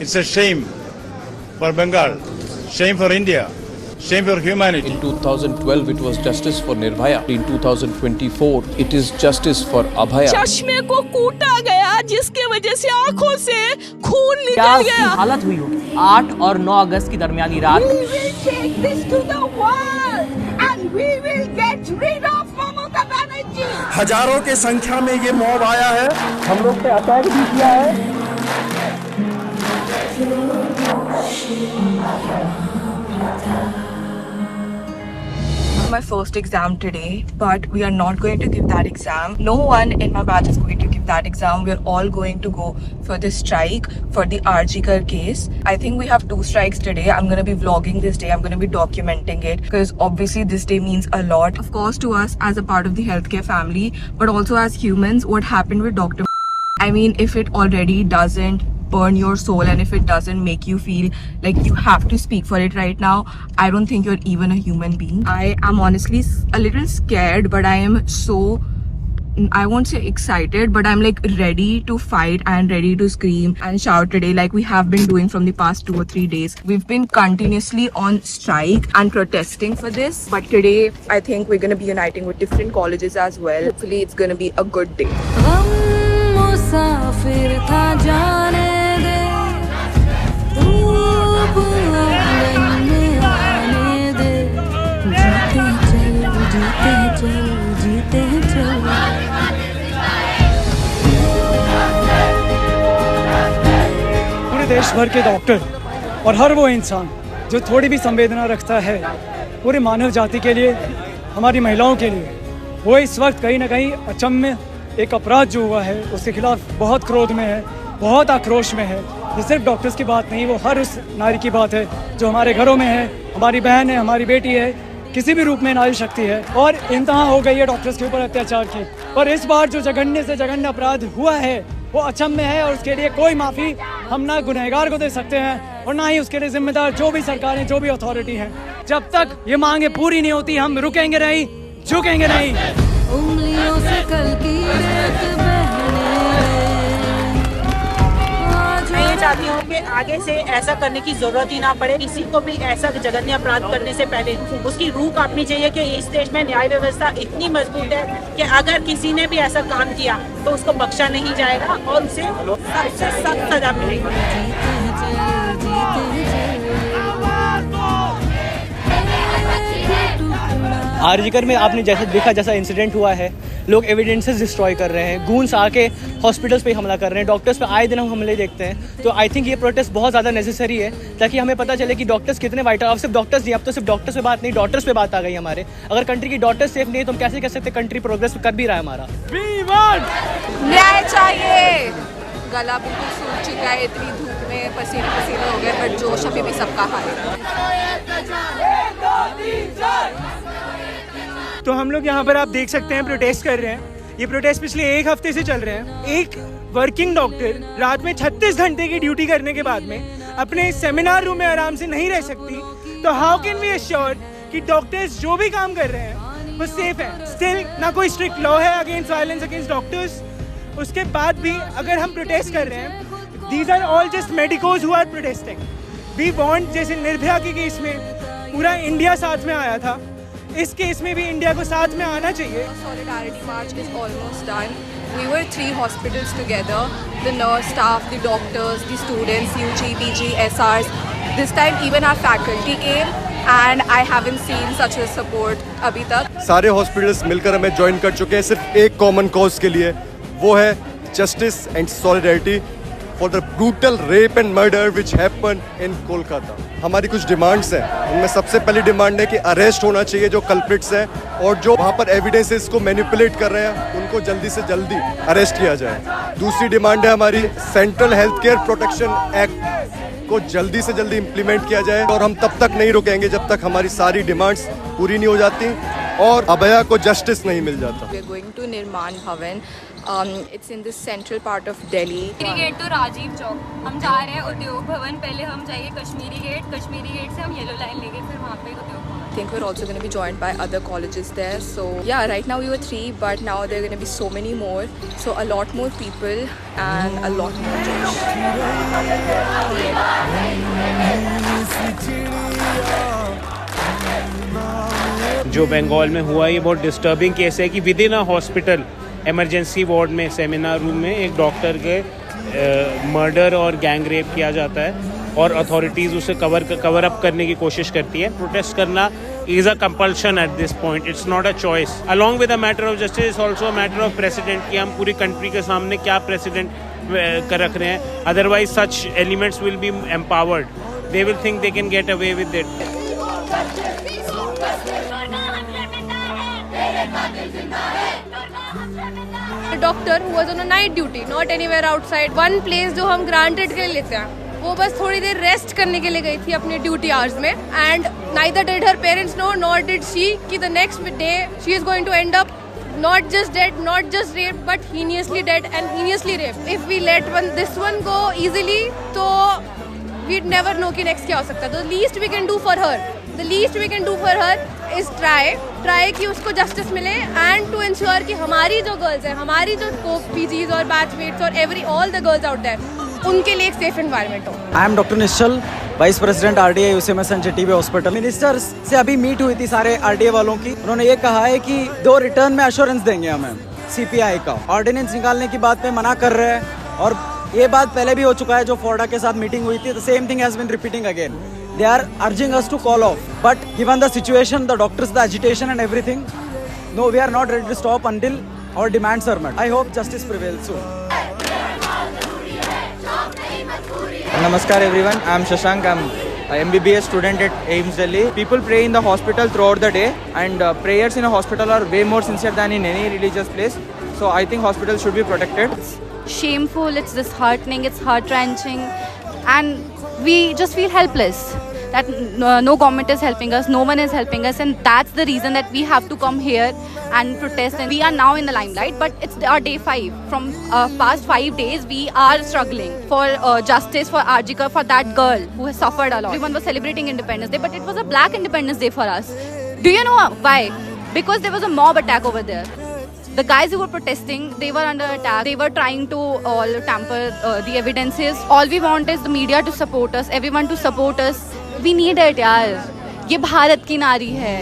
It's a shame for Bengal, shame for India, shame for humanity. In 2012 it was justice for Nirbhaya. In 2024 it is justice for Abhaya. चश्मे को कूटा गया जिसके वजह से आंखों से खून निकल गया। हालत हुई होगी 8 और 9 अगस्त की दरमियानी रात। We will take this to the world and we will get rid of Mamata Banerjee. हजारों के संख्या में ये मॉब आया है, हम लोग पे अटैक भी किया है। My first exam today, but we are not going to give that exam. No one in my batch is going to give that exam. We are all going to go for the strike for the RG Kar case. I think we have 2 strikes today. I'm going to be vlogging this day. I'm going to be documenting it because obviously this day means a lot. Of course to us as a part of the healthcare family, but also as humans, what happened with Dr. I mean, if it already doesn't burn your soul and if it doesn't make you feel like you have to speak for it right now, I don't think you're even a human being. I am honestly a little scared, but I am so, I won't say excited, but I'm like ready to fight and ready to scream and shout today like we have been doing from the past 2 or 3 days. We've been continuously on strike and protesting for this, but today I think we're going to be uniting with different colleges as well. Hopefully it's going to be a good day. मुसाफिर था जाने दे धूप आने दे जीते चल पूरे देश भर के डॉक्टर और हर वो इंसान जो थोड़ी भी संवेदना रखता है पूरे मानव जाति के लिए, हमारी महिलाओं के लिए, वो इस वक्त कहीं ना कहीं अचम्य एक अपराध जो हुआ है उसके खिलाफ बहुत क्रोध में है, बहुत आक्रोश में है। ये सिर्फ डॉक्टर्स की बात नहीं, वो हर उस नारी की बात है जो हमारे घरों में है, हमारी बहन है, हमारी बेटी है, किसी भी रूप में नारी शक्ति है। और इंतहा हो गई है डॉक्टर्स के ऊपर अत्याचार की। पर इस बार जो जघन्य से जघन्य अपराध हुआ है वो अचम्य है और उसके लिए कोई माफ़ी हम ना गुनहगार को दे सकते हैं और ना ही उसके लिए जिम्मेदार जो भी सरकारें, जो भी अथॉरिटी हैं। जब तक ये मांगे पूरी नहीं होती हम रुकेंगे नहीं, झुकेंगे नहीं। उंगलियों से कल की रेत मैं ये चाहती हूँ कि आगे से ऐसा करने की जरूरत ही ना पड़े। किसी को भी ऐसा जघन्य अपराध करने से पहले उसकी रूह कांपनी चाहिए कि इस देश में न्याय व्यवस्था इतनी मजबूत है कि अगर किसी ने भी ऐसा काम किया तो उसको बख्शा नहीं जाएगा और उसे सबसे सख्त सजा मिलेगी। आरजीकर में आपने जैसे देखा, जैसा इंसिडेंट हुआ है, लोग एविडेंसेस डिस्ट्रॉय कर रहे हैं, गूंस आके हॉस्पिटल्स पे हमला कर रहे हैं, डॉक्टर्स पे आए दिन हम हमले देखते हैं। तो आई थिंक ये प्रोटेस्ट बहुत ज़्यादा नेसेसरी है ताकि हमें पता चले कि डॉक्टर्स कितने वाइटल। अब सिर्फ डॉक्टर्स नहीं, अब तो सिर्फ डॉक्टर्स पे बात नहीं, डॉक्टर्स पे बात आ गई हमारे। अगर कंट्री की डॉक्टर्स सेफ नहीं है तो हम कैसे कह सकते कंट्री प्रोग्रेस कर भी रहा है हमारा। न्याय चाहिए। गला बिल्कुल सूख चुका है, इतनी धूप में पसीने पसीने हो गए, पर जोश अभी भी सबका है। तो हम लोग यहाँ पर आप देख सकते हैं प्रोटेस्ट कर रहे हैं। ये प्रोटेस्ट पिछले 1 हफ्ते से चल रहे हैं। एक वर्किंग डॉक्टर रात में 36 घंटे की ड्यूटी करने के बाद में अपने सेमिनार रूम में आराम से नहीं रह सकती। तो हाउ कैन वी एश्योर कि डॉक्टर्स जो भी काम कर रहे हैं वो सेफ है? स्टिल ना कोई स्ट्रिक्ट लॉ है अगेंस्ट वायलेंस अगेंस्ट डॉक्टर्स। उसके बाद भी अगर हम प्रोटेस्ट कर रहे हैं, these are all just medicos who are protesting. We want, जैसे निर्भया के केस में पूरा इंडिया साथ में आया था, इस केस में भी इंडिया को साथ में आना चाहिए। Solidarity march is almost done. We were 3 hospitals together, the nurse staff, the doctors, the students, UG, PG, SRs. This time even our faculty came and I haven't seen such a support अभी तक। सारे hospitals मिलकर हमें join कर चुके हैं सिर्फ एक कॉमन कॉज के लिए, वो है justice and solidarity for the brutal rape and murder which happen in Kolkata. हमारी कुछ डिमांड्स हैं, उनमें सबसे पहली डिमांड है कि अरेस्ट होना चाहिए जो कल्प्रिट्स हैं और जो वहाँ पर एविडेंसेस को मैनिपुलेट कर रहे हैं उनको जल्दी से जल्दी अरेस्ट किया जाए। दूसरी डिमांड है हमारी central health care protection act को जल्दी से जल्दी इम्प्लीमेंट किया जाए और हम तब तक नहीं रुकेंगे जब तक हमारी सारी डिमांड्स पूरी नहीं हो जाती और अभया को जस्टिस नहीं मिल जाता। We are going to Nirman Bhavan. It's in the central part of Delhi. Gate to Rajiv Chowk हम जा रहे हैं उद्योग भवन। पहले हम जाएंगे कश्मीरी गेट से हम येलो लाइन लेंगे, फिर वहाँ पे उद्योग भवन। I think we're also going to be joined by other colleges there. So yeah, right now we were 3, but now there are going to be so many more. So a lot more people and a lot more jobs. जो बंगाल में हुआ, ये बहुत disturbing case है कि with in a hospital emergency ward में seminar room में एक डॉक्टर के मर्डर और गैंग रेप किया जाता है और अथॉरिटीज़ उसे कवर अप करने की कोशिश करती है। प्रोटेस्ट करना is a compulsion at this point, it's not a choice. Along with a matter of justice also a matter of president कि हम पूरी कंट्री के सामने क्या प्रेसिडेंट कर रख रहे हैं। Otherwise such elements will be empowered, they will think they can get away with it. Doctor who was on a night duty, not anywhere outside. One place जो हम granted के लिए लेते हैं, वो बस थोड़ी देर रेस्ट करने के लिए गई थी अपने ड्यूटी आवर्स में, and neither did her parents know nor did she कि the next day she is going to end up not just dead, not just raped, but heinously dead and heinously raped. If we let this one go easily, तो we'd never know कि next क्या हो सकता है. The least we can do for her is try कि उसको justice मिले, and to ensure कि हमारी जो गर्ल्स हैं, हमारी जो पीजीज और बैचमेट्स और all the girls out there, उनके लिए एक सेफ एनवायरनमेंट हो। I am doctor Nishchal, vice president RDA UCMS NJTB hospital. Minister से अभी मीट हुई थी सारे RDA वालों की, उन्होंने ये कहा है कि 2 रिटर्न में एश्योरेंस देंगे हमें CPI का। ऑर्डिनेंस निकालने की बात पे मना कर रहे हैं, और ये बात पहले भी हो चुका है, जो फोर्डा के साथ मीटिंग हुई थी, the same thing has been repeating again. They are urging us to call off, but given the situation, the doctors, the agitation and everything, no, we are not ready to stop until our demands are met. I hope justice prevails soon. Namaskar everyone, I am Shashank. I am a MBBS student at AIIMS Delhi. People pray in the hospital throughout the day, and prayers in a hospital are way more sincere than in any religious place. So I think hospitals should be protected. It's shameful, it's disheartening, it's heart-wrenching, and we just feel helpless that no government is helping us, no one is helping us, and that's the reason that we have to come here and protest. And we are now in the limelight, but it's our day 5. From past 5 days, we are struggling for justice for Arjika, for that girl who has suffered a lot. Everyone was celebrating Independence Day, but it was a Black Independence Day for us. Do you know why? Because there was a mob attack over there. The guys who were protesting, they were under attack. They were trying to all tamper the evidences. All we want is the media to support us, everyone to support us. We need it, यार. ये भारत की नारी है.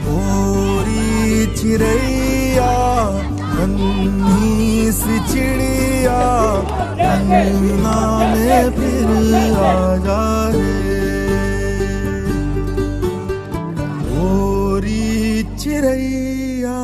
पूरी चिड़ैया नन्ही सी चिड़िया अंगना में फिर आ जा रे, गोरी चिड़ैया।